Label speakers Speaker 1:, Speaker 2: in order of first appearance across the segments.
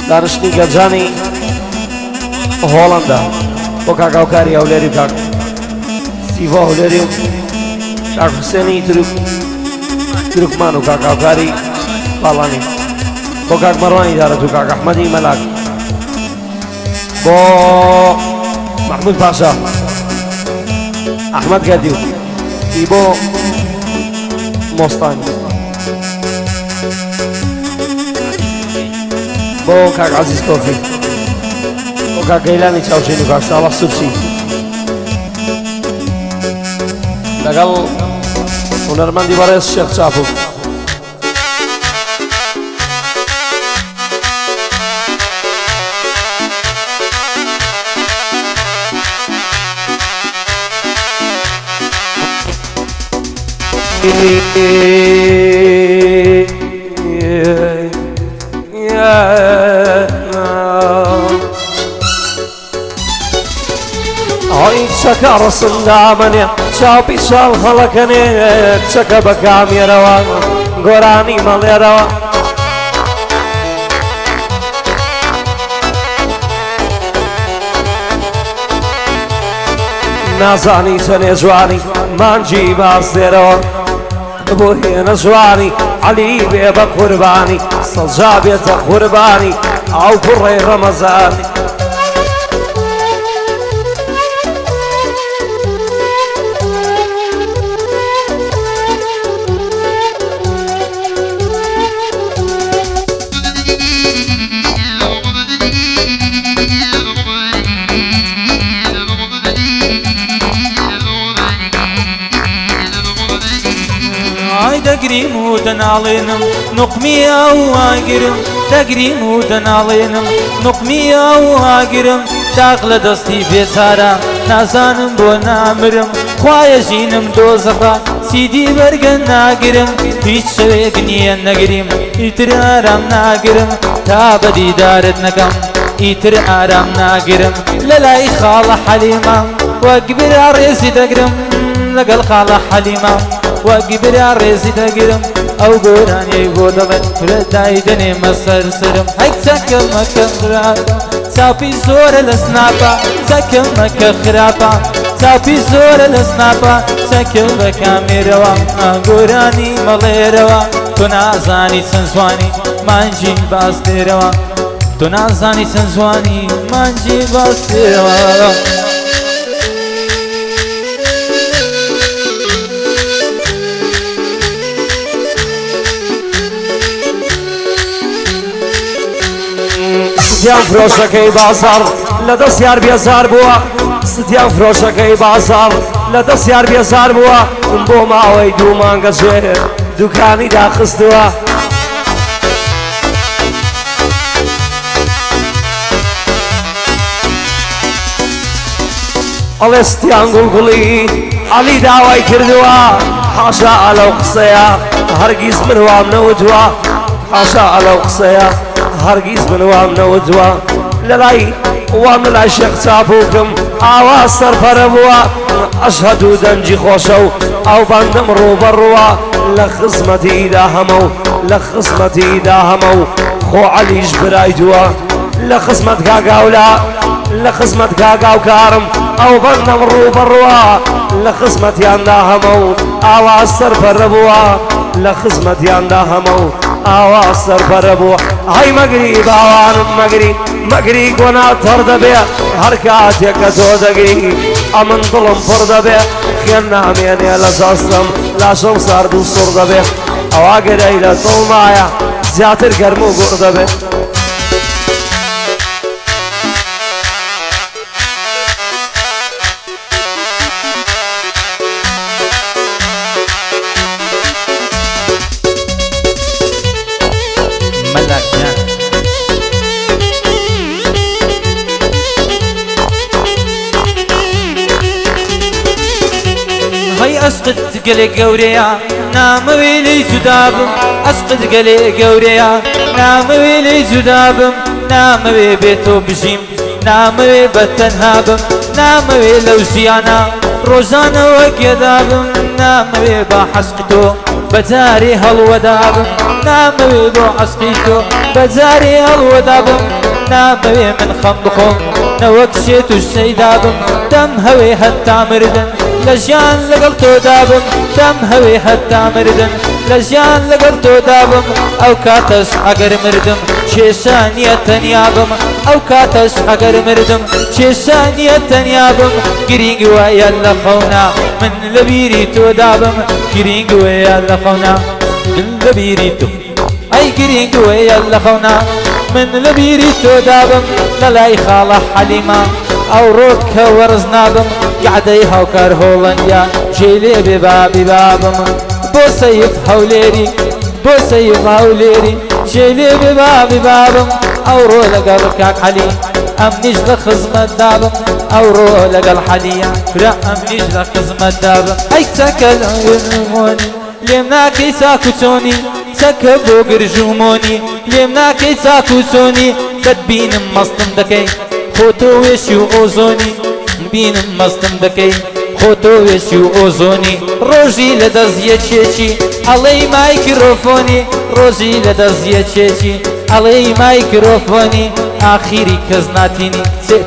Speaker 1: دانشنی گەرجانی هۆڵەندا بۆ کاک هاوکاری هەولێری و کاک سیڤۆ هەولێری و کاک حوسێنی دروکمان و کاک هاوکاری باڵانی بۆ کاک مەڕوانی دارەت و کاک ئەحمەدی مەلاک بۆ محمود پاشا ئەحمەد گەردی و بۆ مۆستانی بۆ کاک عەزیز کۆفی بۆ کاک گەیلانی چاوشین و کاک ساڵح سوبچی لەگەڵ هونەرمەندی بەڕێز شێخ چاپوک ئەی چەکە ڕسندامەنێ چاوپی شاڵ هەڵەکەنێ چەکە بە کامێرەوە گۆرانی مەڵێرەوە نازانی چەنێ جوانی مانجی باز دێرەوە بۆ هێنە جوانی عەلی بێ بە قوربانی سەڵجا بێتە قوربانی ئەو کوڕێ ڕەمەزانی
Speaker 2: دەگریم و دەناڵێنم نوقمی ئەو واگرم دەگریم و دەناڵێنم نوقمی ئەو واگرم داغ لە دەستی بێچارە نازانم بۆ نامرم خوایە ژینم دۆزەخە سیدی بەرگە ناگرم هیچ شەوێک نییە نەگریم ئیتر ئارام ناگرم تا بەدیدارت نەکەم ئیتر ئارام ناگرم لە لای خاڵە حەلیمە وەک برا ڕێزی دەگرم لەگەڵ خاڵە حەلیمە وەگی برا ڕێزی دەگرم ئەو گۆرانیەی بۆ دەڵێن فرە دایدەنێمە سەرسرم هەی چەکەمەکە خراپە چاپی زۆرە لە سناپە چەکەمەکە خراپە چاپی زۆرە لە سناپە چەکە بە کامێرەوە گۆرانی مەڵێرەوە تۆ نازانی چەند جوانی مانجی باس دێرەوە تۆ نازانی چەند جوانی مانجی باس دێرەوە
Speaker 1: ستیان فرۆشەکەی بازاڕ لە دەست یار بێزار بووە ستیان فرۆشەکەی بازاڕ لە دەست یار بێزار بووە بۆ ماوەی دوو مانگە ژێر دوکانی داخستووە ئەڵێ ستیان گوڵگوڵی عەلی داوای کردووە حاشا ئەلەو قسەیە هەرگیز من وام نەوتووە حاشا ئەلەو قسەیە هەرگیز من وام نەوتووە لەلای وام لەلای شێخ چاپووکم ئاوا سەرپەرە بووە ئەشهەد و دەنجی خۆشە و ئەو بەندەم ڕووبەڕووە لە خزمەتیدا هەمە و لە خزمەتیدا هەمە و خۆ عەلیش برای دووە لە خزمەت کاگاولا لە خزمەت کاگاوکارم ئەو بەندەم ڕووبەڕووە لە خزمەتیاندا هەمە و ئاوا سەرپەرە بووە لە خزمەتیاندا هەمە و ئاوا سەرپەرە بووە هەی مەگری باوانم مەگری گۆنا تەڕ دەبێ هەر کاتێک کە تۆ دەگری ئەمن دڵم پڕ دەبێ خوێن نامێنێ لە زاستم لاشەم سارد و سوڕ دەبێ ئەوا گەرەی لە دڵمایە زیاتر گەرم و گوڕ دەبێ
Speaker 2: ئەسقت گەلێ گەورەیە نامەوێ لێی جودابم ئەسقت گەلێ گەورەیە نامەوێ لێی جودابم نامەوێ بێتۆ بژیم نامەوێ بەتەنها بم نامەوێ لەو ژیانە ڕۆژانەوە گێدابم نامەوێ بە حەسق تۆ بەجارێ هەڵوەدابم نامەوێ بۆ عەشقی تۆ بەجارێ هەڵوەدابم نامەوێ من خەم بخۆم نەوەک شێت و شەیدابم دەم هەوێ هەتا مردن لە ژیان لەگەڵ تۆدابم دەم هەوێ هەتا مردن لە ژیان لەگەڵ تۆدابم ئەو کاتەش ئەگەر مردم کێشانیە تەنیابم ئەو کاتەش ئەگەر مردم کێشانیە تەنیابم گرنگ وایە لە خەونا من لە بیری تۆدابم گرنگ وایە لە خەونا من لە بیری تۆ ئەی گرنگ وایە لە خەونا من لە بیری تۆدابم لە لای خاڵە حەلیمە ئەو ڕۆکە وەرز نابم گعدەی هاوکار هۆڵەندیا جێ لێ بێ بابی بابم بۆ سەیف هەولێری بۆ سەیف هەولێری جێ لێ بێ بابی بابم ئەو ڕۆ لەگەڵ کاک حەلی ئەم نیش لە خزمەت دابم ئەو ڕۆ لەگەڵ حەلیە فرا ئەم نیش لە خزمەت دابم ئەی چەکە لەمۆنی لێم ناکەی چاک و چۆنی چەکە بۆ گرژومۆنی لێم ناکەی چاک و چۆنی دەتبینم مەستم دەکەی خۆ تۆ وێشی و ئۆزۆنی بینم مەستم دەکەی خۆ تۆ وێشی و ئۆزۆنی ڕۆژی لە دەزیە چێکی ئەڵەی مایکرۆفۆنی ڕۆژی لە دەزیە چێکی ئەڵەی مایکرۆفۆنی ئاخیری کەس ناتینی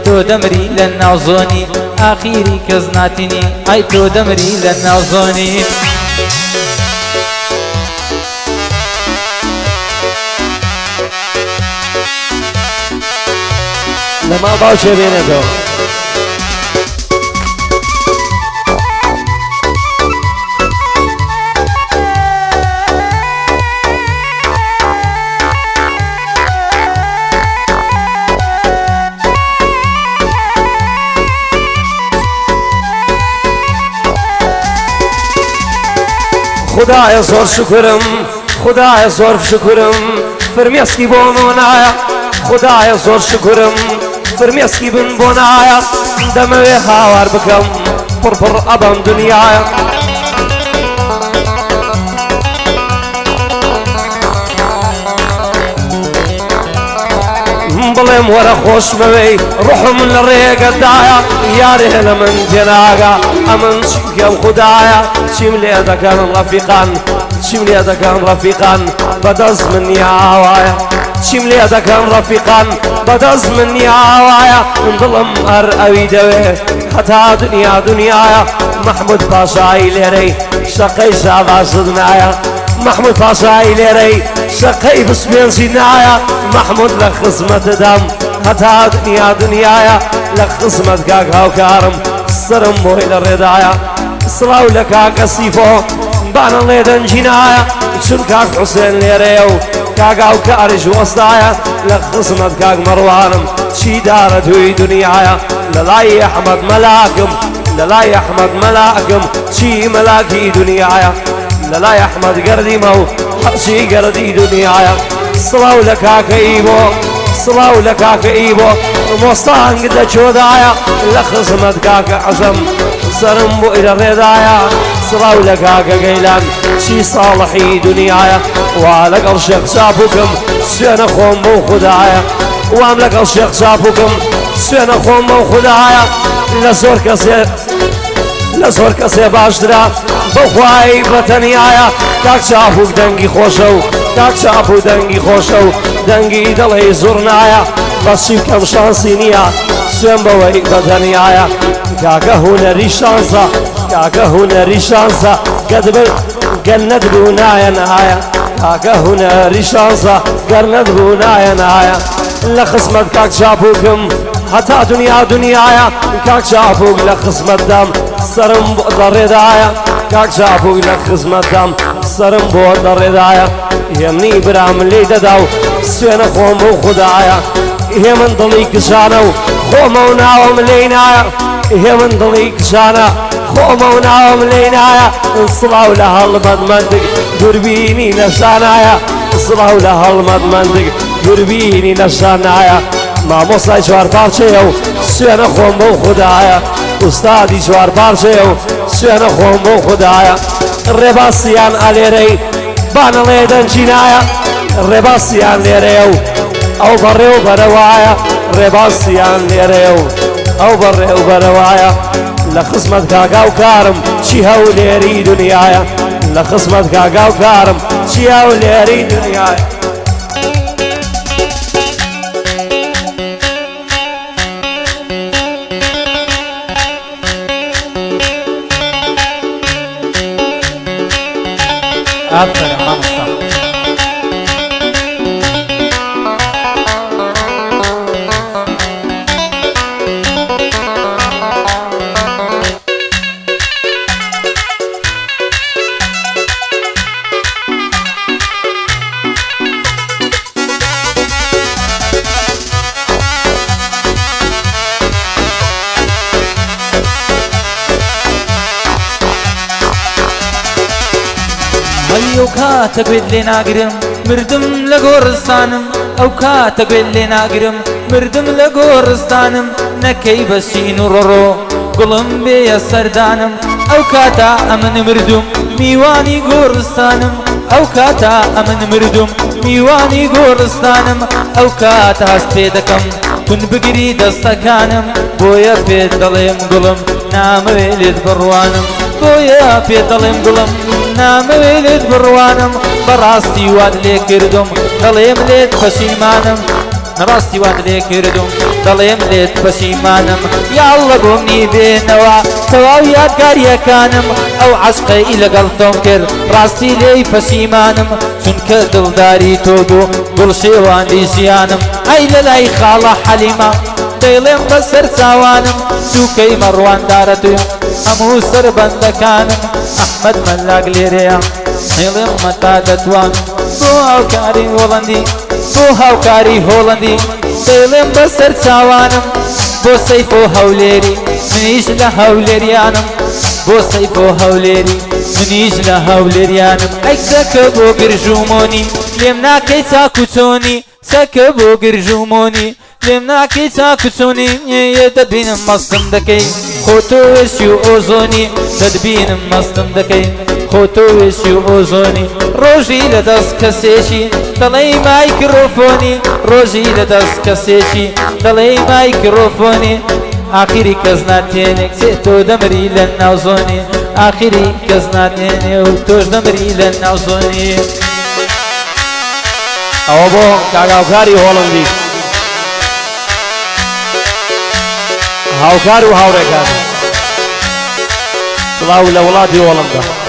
Speaker 2: تۆ دەمری لە ناوزۆنی ئاخیری کەس ناتینی ئای تۆ دەمری لە ناوزۆنی
Speaker 1: لەما باوشێ بێنێتەوە خدایە زۆر شکرم خدایە زۆر شکرم فرمێسکی بۆ منایە خدایە زۆر شکرم فرمێسکی بن بۆ نایە دەمەوێ هاوار بکەم پڕپڕ ئەبەم دنیایە بڵێم وەرە خۆشمەوەی ڕوحم لە ڕێگەدایە یارێ لە من جێناگا ئەمن چیکەم خوددایە چیم لێ دەکەن ڕەفیقان چیم لێ دەکەن ڕەفیقان بەدەست من نیاوایە چیم لێ دەکەن ڕەفیقان بەدەست من نیاوایە دڵم هەر ئەوی دەوێ هەتا دنیا دنیایە محمود پاشایی لێرەی شەقەی شاباشت نایە محمود پاشایی لێرەی شەقەی بسپێنجی نایە محمود لە خزمەتدام هەتا دنیا دنیایە لە خزمەت کاک هاوکارم سرم بۆی لە ڕێدایە سڵاو لە کاکە سیفۆ بانە لێ دەنجینایە چون کاک حوسێن لێرەیە و کاک هاوکاریش وەستایە لە خزمەت کاک مەڕوانم چی دارە دوی دنیایە لە لای ئەحمەد مەلاکم لە لای ئەحمەد مەلاکم چی مەلاکی دنیایە لە لای ئەحمەد گەردیمە و هەرچی گەردی دنیایە سڵاو لە کاکە ئیبۆ سڵاو لە کاکە ئیبۆ مۆستانگ لە چۆدایە لە خزمەت کاکە عەزەم سرم بۆی لە ڕێدایە سڵاو لە کاکە گەیلان چی ساڵحی دنیایە وا لەگەڵ شێخ چاپووکم سوێنە خۆم بۆ خوددایە وام لەگەڵ شێخ چاپووکم سوێنە خۆم بۆ خوددایە لە زۆر کەسێ باشترا بەخوای بەتەنیایە کاک چاپووک دەنگی خۆشە و کاک چاپوو دەنگی خۆشە و دەنگی دڵی زۆر نایە بەچی کەم شانسی نییە سوێن بەوەی بەتەنیایە کاکە هونەری شانسە کاکە هونەری شانسە گەنەت بوو نایە نایە کاکە هونەری شانسە گەرنەت بوو نایە نایە لە خزمەت کاک چاپووکم هەتا دنیا دنیایە کاک چاپووک لە خزمەتدام سرم بۆ دەڕێدایە کاک چاپووک لە خزمەتدام سرم بۆ دەڕێدایە هێمنی برام لێ دەدا و سوێنە خۆم بۆ خوددایە هێ من دڵی کشانە و خۆمە و ناوم لێ نایە هێ من دڵی کشانە خۆمە و ناوم لێ نایە سڵاو لە هەڵمەندمەندگ دوربینی نەشانایە سڵاو لە هەڵمەندمەندگ دوربینی نەشانایە مامۆستای چوار پارچەیە و سوێنە خۆم بۆ خوددایە ئوستادی چوار پارچەیە و سوێنە خۆم بۆ خوددایە ڕێباسییان ئالێرەی بانەڵێ دەنجینایە ڕێباسییان لێرەیە و ئەو بەڕێ و بەرەوایە ڕێباسییان لێرەیە و ئەو بەڕێ و بەرەوایە لە خزمەت کاکا و کارم چی هەولێری دنیایە لخصمت كاقا وكارم شيا وليري دنياي
Speaker 2: آفرین مامۆستا. ئەو کاتە گوێت لێ ناگرم مردم لە گۆڕستانم ئەو کاتە گوێت لێ ناگرم مردم لە گۆڕستانم نەکەی بەچین و ڕۆڕۆ گوڵم بێیە سەردانم ئەو کاتە ئەمن مردوم میوانی گۆڕستانم ئەو کاتە ئەمن مردوم میوانی گۆڕستانم ئەو کاتە هەست پێ دەکەم تون بگری دەستەکانم بۆیە پێت دەڵێم گوڵم نامەوێ لێت بڕوانم بۆیە پێ دەڵێم گوڵم نامەوێ لێت بڕوانم بەڕاستی وات لێ کردم دەڵێم لێت پەشیمانم ڕاستی وات لێ کردم دەڵێم لێت پەشیمانم یاڵڵە بۆمنی بێنەوە تەواو یادگاریەکانم ئەو عەشقەی لەگەڵ تۆم کرد ڕاستی لێی پەشیمانم چونکە دڵداری تۆ بوو گوڵشێواندی ژیانم ئەی لە لای خاڵە حەلیمە دەیڵێم بەسەر چاوانم سووکەی مەڕواندارە توی هەموو سەربەندەکانم ئەحمەد مەلاک لێرەیە دەیڵێم مەتا دەتوان بۆ هاوکاری هۆڵەندی بۆ هاوکاری هۆڵەندی دەیڵێم بەسەر چاوانم بۆ سەیف و هەولێری منیش لە هەولێریانم بۆ سەیف و هەولێری منیش لە هەولێریانم ئەی سەکە بۆ گرژومۆنی لێم ناکەی چاکوچۆنی سەکە بۆ گرژومۆنی لێم ناکەی چاکوچۆنی دەبینم مەستم دەکەی خۆ تۆ وێشی و ئۆزۆنی دەبینم مەستم دەکەی خۆ تۆ وێشی و ئۆزۆنی ڕۆژی لە دەست کەسێکی دەڵێی مایکرۆفۆنی ڕۆژی لە دەست کەسێکی دەڵێی مایکرۆفۆنی ئاخری کەس ناتێنێ کچێ تۆ دەمری لە ناوزۆنی ئاخری کەس ناتێنێ و تۆش دەمری لە ناوزۆنی
Speaker 1: ئەوە بۆ کاگاوکاری هۆڵەندی هاوکار و هاوڕێکان سڵاو لە وڵاتی هۆڵەندا